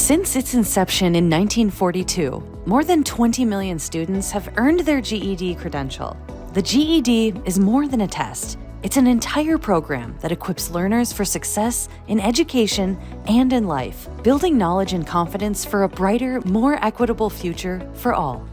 Since its inception in 1942, more than 20 million students have earned their GED credential. The GED is more than a test. It's an entire program that equips learners for success in education and in life, building knowledge and confidence for a brighter, more equitable future for all.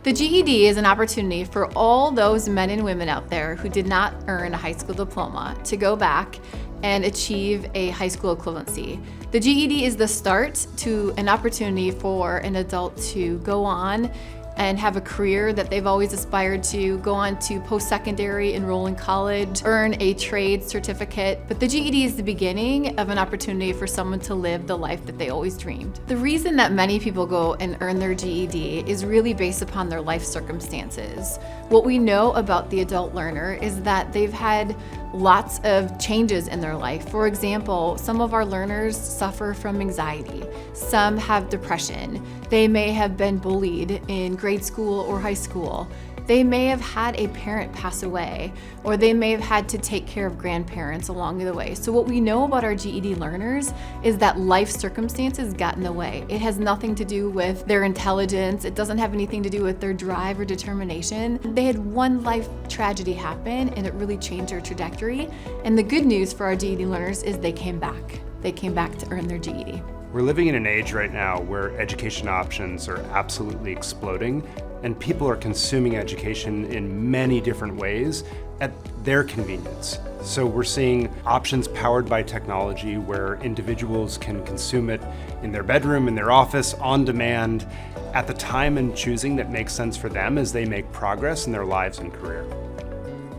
The GED is an opportunity for all those men and women out there who did not earn a high school diploma to go back and achieve a high school equivalency. The GED is the start to an opportunity for an adult to go on and have a career that they've always aspired to, go on to post-secondary, enroll in college, earn a trade certificate. But the GED is the beginning of an opportunity for someone to live the life that they always dreamed. The reason that many people go and earn their GED is really based upon their life circumstances. What we know about the adult learner is that they've had lots of changes in their life. For example, some of our learners suffer from anxiety. Some have depression. They may have been bullied in grade school or high school. They may have had a parent pass away, or they may have had to take care of grandparents along the way. So what we know about our GED learners is that life circumstances got in the way. It has nothing to do with their intelligence. It doesn't have anything to do with their drive or determination. They had one life tragedy happen and it really changed their trajectory. And the good news for our GED learners is they came back. They came back to earn their GED. We're living in an age right now where education options are absolutely exploding, and people are consuming education in many different ways at their convenience. So we're seeing options powered by technology where individuals can consume it in their bedroom, in their office, on demand, at the time and choosing that makes sense for them as they make progress in their lives and career.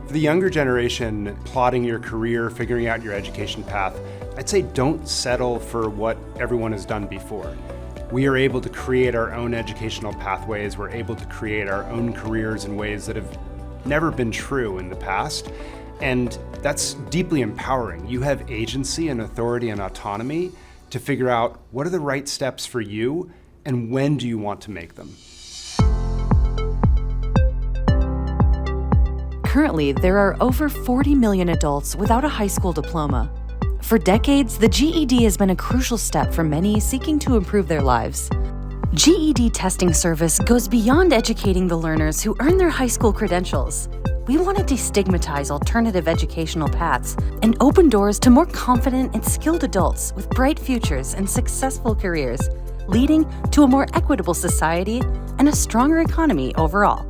For the younger generation, plotting your career, figuring out your education path, I'd say don't settle for what everyone has done before. We are able to create our own educational pathways. We're able to create our own careers in ways that have never been true in the past. And that's deeply empowering. You have agency and authority and autonomy to figure out what are the right steps for you and when do you want to make them. Currently, there are over 40 million adults without a high school diploma. For decades, the GED has been a crucial step for many seeking to improve their lives. GED testing service goes beyond educating the learners who earn their high school credentials. We want to destigmatize alternative educational paths and open doors to more confident and skilled adults with bright futures and successful careers, leading to a more equitable society and a stronger economy overall.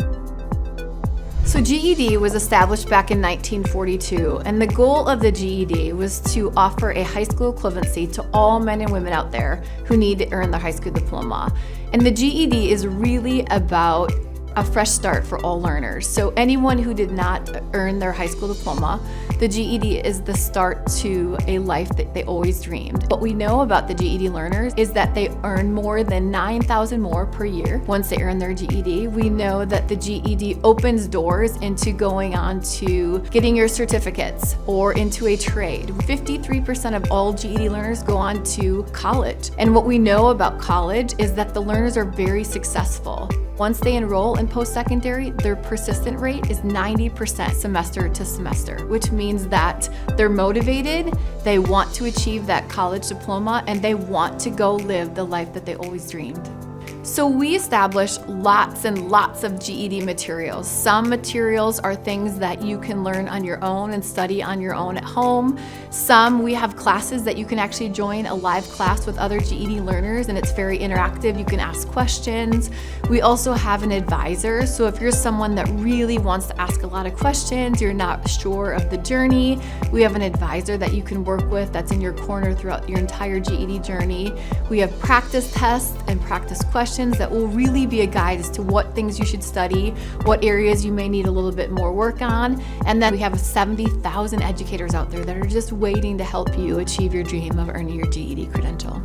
So GED was established back in 1942, and the goal of the GED was to offer a high school equivalency to all men and women out there who need to earn their high school diploma. And the GED is really about a fresh start for all learners. So anyone who did not earn their high school diploma, the GED is the start to a life that they always dreamed. What we know about the GED learners is that they earn more than 9,000 more per year once they earn their GED. We know that the GED opens doors into going on to getting your certificates or into a trade. 53% of all GED learners go on to college. And what we know about college is that the learners are very successful. Once they enroll in post-secondary, their persistent rate is 90% semester to semester, which means that they're motivated, they want to achieve that college diploma, and they want to go live the life that they always dreamed. So we establish lots and lots of GED materials. Some materials are things that you can learn on your own and study on your own at home. Some, we have classes that you can actually join a live class with other GED learners, and it's very interactive. You can ask questions. We also have an advisor. So if you're someone that really wants to ask a lot of questions, you're not sure of the journey, we have an advisor that you can work with that's in your corner throughout your entire GED journey. We have practice tests and practice questions that will really be a guide as to what things you should study, what areas you may need a little bit more work on. And then we have 70,000 educators out there that are just waiting to help you achieve your dream of earning your GED credential.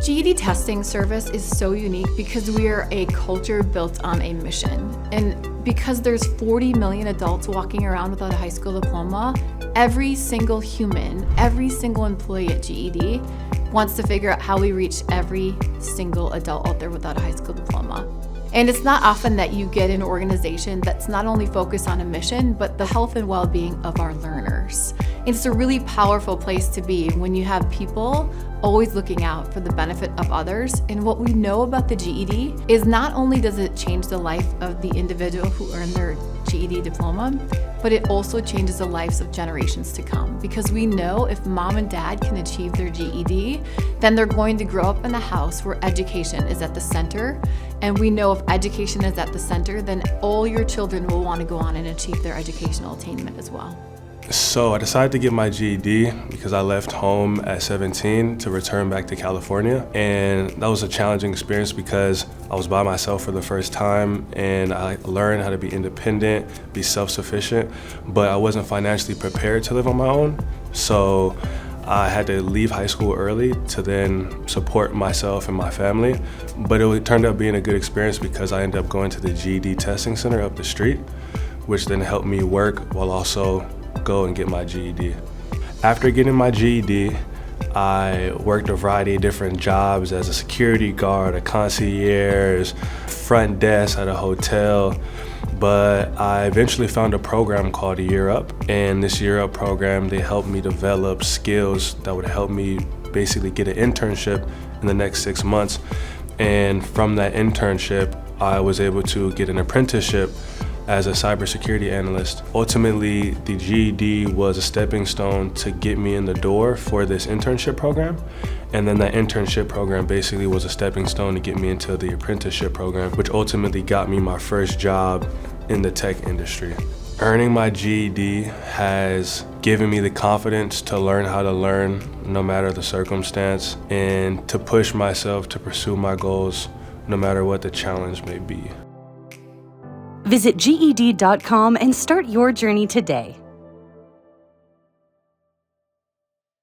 GED testing service is so unique because we are a culture built on a mission. And because there's 40 million adults walking around without a high school diploma, every single human, every single employee at GED wants to figure out how we reach every single adult out there without a high school diploma. And it's not often that you get an organization that's not only focused on a mission, but the health and well-being of our learners. And it's a really powerful place to be when you have people always looking out for the benefit of others. And what we know about the GED is not only does it change the life of the individual who earned their GED diploma, but it also changes the lives of generations to come. Because we know if mom and dad can achieve their GED, then they're going to grow up in a house where education is at the center. And we know if education is at the center, then all your children will want to go on and achieve their educational attainment as well. So I decided to get my GED because I left home at 17 to return back to California. And that was a challenging experience because I was by myself for the first time and I learned how to be independent, be self-sufficient, but I wasn't financially prepared to live on my own. So I had to leave high school early to then support myself and my family. But it turned out being a good experience because I ended up going to the GED testing center up the street, which then helped me work while also go and get my GED. After getting my GED, I worked a variety of different jobs as a security guard, a concierge, front desk at a hotel, but I eventually found a program called Year Up. And this Year Up program, they helped me develop skills that would help me basically get an internship in the next 6 months. And from that internship, I was able to get an apprenticeship as a cybersecurity analyst. Ultimately, the GED was a stepping stone to get me in the door for this internship program. And then that internship program basically was a stepping stone to get me into the apprenticeship program, which ultimately got me my first job in the tech industry. Earning my GED has given me the confidence to learn how to learn no matter the circumstance and to push myself to pursue my goals no matter what the challenge may be. Visit GED.com and start your journey today.